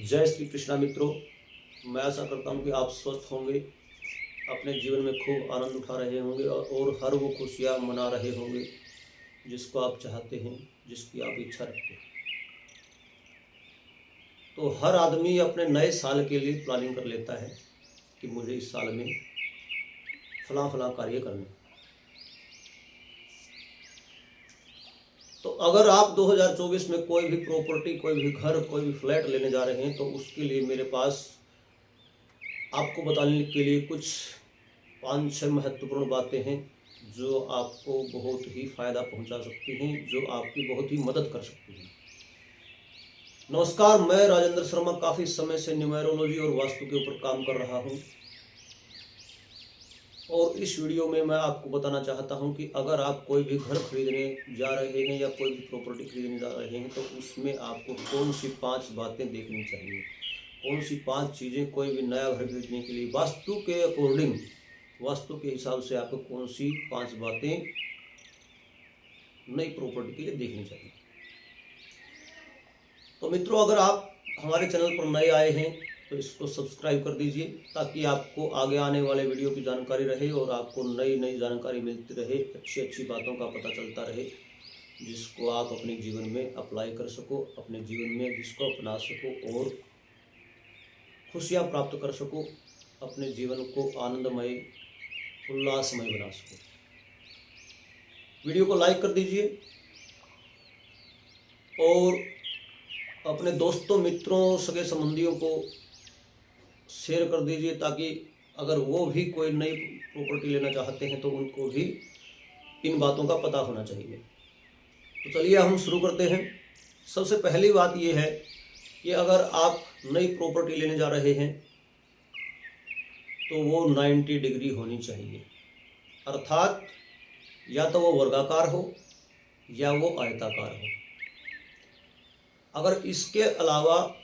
जय श्री कृष्णा मित्रों, मैं आशा करता हूँ कि आप स्वस्थ होंगे, अपने जीवन में खूब आनंद उठा रहे होंगे और हर वो खुशियाँ मना रहे होंगे जिसको आप चाहते हैं, जिसकी आप इच्छा रखते हैं। तो हर आदमी अपने नए साल के लिए प्लानिंग कर लेता है कि मुझे इस साल में फलां फलां कार्य करने। तो अगर आप 2024 में कोई भी प्रॉपर्टी, कोई भी घर, कोई भी फ्लैट लेने जा रहे हैं तो उसके लिए मेरे पास आपको बताने के लिए कुछ 5-6 महत्वपूर्ण बातें हैं जो आपको बहुत ही फ़ायदा पहुंचा सकती हैं, जो आपकी बहुत ही मदद कर सकती हैं। नमस्कार, मैं राजेंद्र शर्मा काफ़ी समय से न्यूमेरोलॉजी और वास्तु के ऊपर काम कर रहा हूं और इस वीडियो में मैं आपको बताना चाहता हूं कि अगर आप कोई भी घर खरीदने जा रहे हैं या कोई भी प्रॉपर्टी खरीदने जा रहे हैं तो उसमें आपको कौन सी 5 बातें देखनी चाहिए, कौन सी 5 चीज़ें कोई भी नया घर खरीदने के लिए वास्तु के अकॉर्डिंग, वास्तु के हिसाब से आपको कौन सी 5 बातें नई प्रॉपर्टी के लिए देखनी चाहिए। तो मित्रों, अगर आप हमारे चैनल पर नए आए हैं तो इसको सब्सक्राइब कर दीजिए ताकि आपको आगे आने वाले वीडियो की जानकारी रहे और आपको नई नई जानकारी मिलती रहे, अच्छी अच्छी बातों का पता चलता रहे जिसको आप अपने जीवन में अप्लाई कर सको, अपने जीवन में जिसको अपना सको और खुशियाँ प्राप्त कर सको, अपने जीवन को आनंदमय, उल्लासमय बना सको। वीडियो को लाइक कर दीजिए और अपने दोस्तों, मित्रों, सगे संबंधियों को शेयर कर दीजिए ताकि अगर वो भी कोई नई प्रॉपर्टी लेना चाहते हैं तो उनको भी इन बातों का पता होना चाहिए। तो चलिए हम शुरू करते हैं। सबसे पहली बात ये है कि अगर आप नई प्रॉपर्टी लेने जा रहे हैं तो वो 90 डिग्री होनी चाहिए, अर्थात या तो वो वर्गाकार हो या वो आयताकार हो। अगर इसके अलावा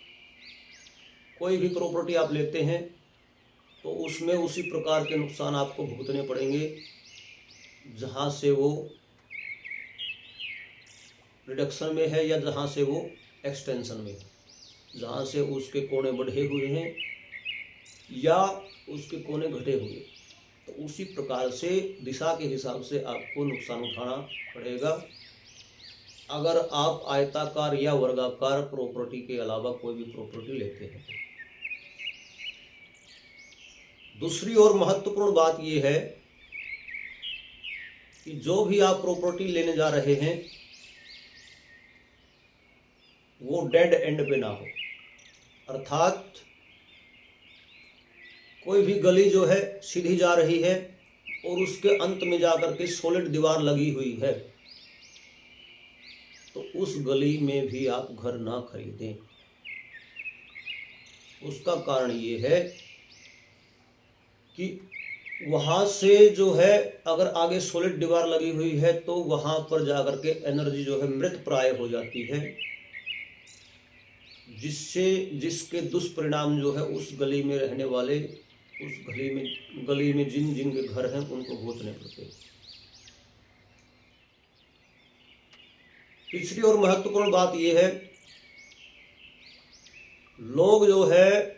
कोई भी प्रॉपर्टी आप लेते हैं तो उसमें उसी प्रकार के नुकसान आपको भुगतने पड़ेंगे जहाँ से वो रिडक्शन में है या जहाँ से वो एक्सटेंशन में है, जहाँ से उसके कोने बढ़े हुए हैं या उसके कोने घटे हुए, तो उसी प्रकार से दिशा के हिसाब से आपको नुकसान उठाना पड़ेगा अगर आप आयताकार या वर्गाकार प्रॉपर्टी के अलावा कोई भी प्रॉपर्टी लेते हैं। दूसरी और महत्वपूर्ण बात यह है कि जो भी आप प्रॉपर्टी लेने जा रहे हैं वो डेड एंड पे ना हो, अर्थात कोई भी गली जो है सीधी जा रही है और उसके अंत में जाकर के सॉलिड दीवार लगी हुई है तो उस गली में भी आप घर ना खरीदें। उसका कारण ये है कि वहाँ से जो है अगर आगे सॉलिड दीवार लगी हुई है तो वहाँ पर जाकर के एनर्जी जो है मृत प्राय हो जाती है, जिसके दुष्परिणाम जो है उस गली में रहने वाले, उस गली में जिन जिन के घर हैं उनको भुगतने पड़ते हैं। तीसरी और महत्वपूर्ण बात यह है, लोग जो है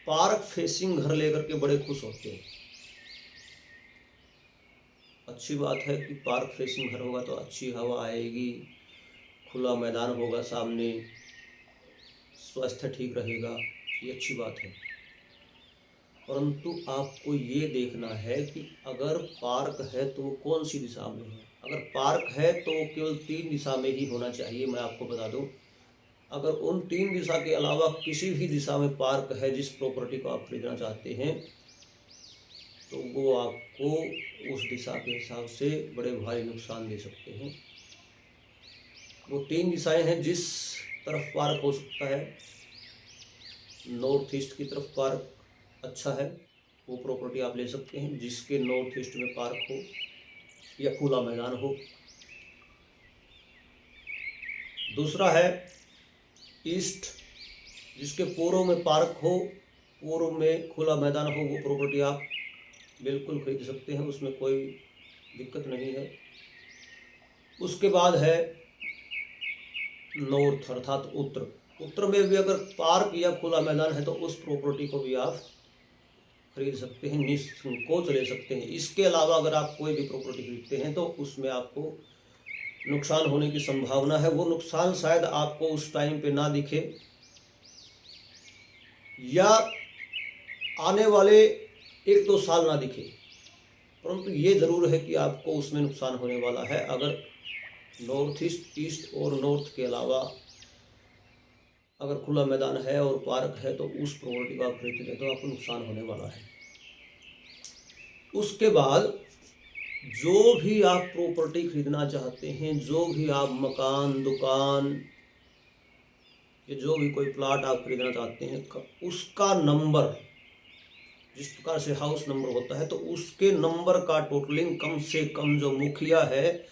पार्क फेसिंग घर लेकर के बड़े खुश होते हैं। अच्छी बात है कि पार्क फेसिंग घर होगा तो अच्छी हवा आएगी, खुला मैदान होगा सामने, स्वास्थ्य ठीक रहेगा, ये अच्छी बात है। परंतु आपको ये देखना है कि अगर पार्क है तो वो कौन सी दिशा में है। अगर पार्क है तो वो केवल 3 दिशा में ही होना चाहिए। मैं आपको बता दूं, अगर उन 3 दिशा के अलावा किसी भी दिशा में पार्क है जिस प्रॉपर्टी को आप खरीदना चाहते हैं तो वो आपको उस दिशा के हिसाब से बड़े भारी नुकसान दे सकते हैं। वो 3 दिशाएं हैं, जिस तरफ पार्क हो सकता है, नॉर्थ ईस्ट की तरफ पार्क अच्छा है, वो प्रॉपर्टी आप ले सकते हैं जिसके नॉर्थ ईस्ट में पार्क हो या खुला मैदान हो। दूसरा है ईस्ट, जिसके पूर्व में पार्क हो, पूर्व में खुला मैदान हो, वो प्रॉपर्टी आप बिल्कुल खरीद सकते हैं, उसमें कोई दिक्कत नहीं है। उसके बाद है नॉर्थ अर्थात उत्तर, उत्तर में भी अगर पार्क या खुला मैदान है तो उस प्रॉपर्टी को भी आप खरीद सकते हैं, निसंकोच ले सकते हैं। इसके अलावा अगर आप कोई भी प्रॉपर्टी खरीदते हैं तो उसमें आपको नुकसान होने की संभावना है। वो नुकसान शायद आपको उस टाइम पे ना दिखे या आने वाले 1-2 साल ना दिखे, परंतु ये ज़रूर है कि आपको उसमें नुकसान होने वाला है। अगर नॉर्थ ईस्ट, ईस्ट और नॉर्थ के अलावा अगर खुला मैदान है और पार्क है तो उस प्रॉपर्टी को आप खरीदते हैं तो आपको नुकसान होने वाला है। उसके बाद जो भी आप प्रॉपर्टी खरीदना चाहते हैं, जो भी आप मकान, दुकान या जो भी कोई प्लाट आप खरीदना चाहते हैं, उसका नंबर, जिस प्रकार से हाउस नंबर होता है तो उसके नंबर का टोटलिंग कम से कम जो मुखिया है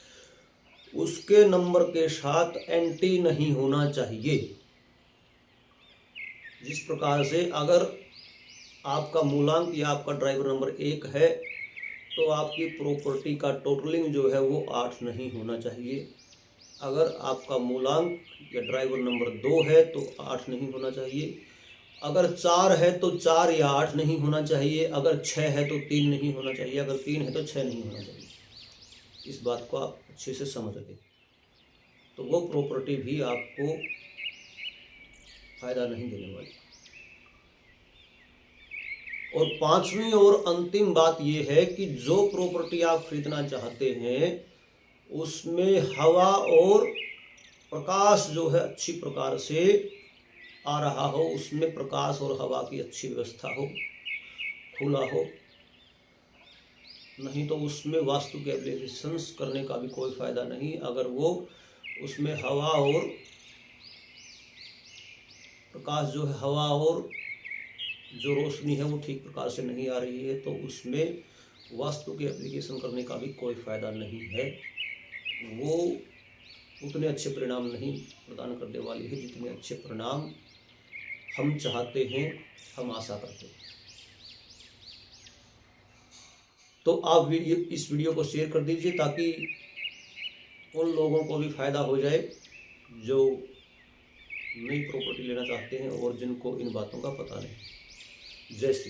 उसके नंबर के साथ एंटी नहीं होना चाहिए। जिस प्रकार से अगर आपका मूलांक या आपका ड्राइवर नंबर 1 है तो आपकी प्रॉपर्टी का टोटलिंग जो है वो 8 नहीं होना चाहिए। अगर आपका मूलांक या ड्राइवर नंबर 2 है तो 8 नहीं होना चाहिए। अगर 4 है तो 4 या 8 नहीं होना चाहिए। अगर 6 है तो 3 नहीं होना चाहिए। अगर 3 है तो 6 नहीं होना चाहिए। इस बात को आप अच्छे से समझ लें तो वो प्रॉपर्टी भी आपको फायदा नहीं देने वाली। और पांचवी और अंतिम बात यह है कि जो प्रॉपर्टी आप खरीदना चाहते हैं उसमें हवा और प्रकाश जो है अच्छी प्रकार से आ रहा हो, उसमें प्रकाश और हवा की अच्छी व्यवस्था हो, खुला हो। नहीं तो उसमें वास्तु के एप्लीकेशंस करने का भी कोई फायदा नहीं। अगर वो उसमें हवा और प्रकाश जो है, हवा और जो रोशनी है वो ठीक प्रकार से नहीं आ रही है तो उसमें वास्तु के एप्लीकेशन करने का भी कोई फायदा नहीं है। वो उतने अच्छे परिणाम नहीं प्रदान करने वाली है जितने अच्छे परिणाम हम चाहते हैं, हम आशा करते हैं। तो आप इस वीडियो को शेयर कर दीजिए ताकि उन लोगों को भी फायदा हो जाए जो नई प्रॉपर्टी लेना चाहते हैं और जिनको इन बातों का पता नहीं। जय श्री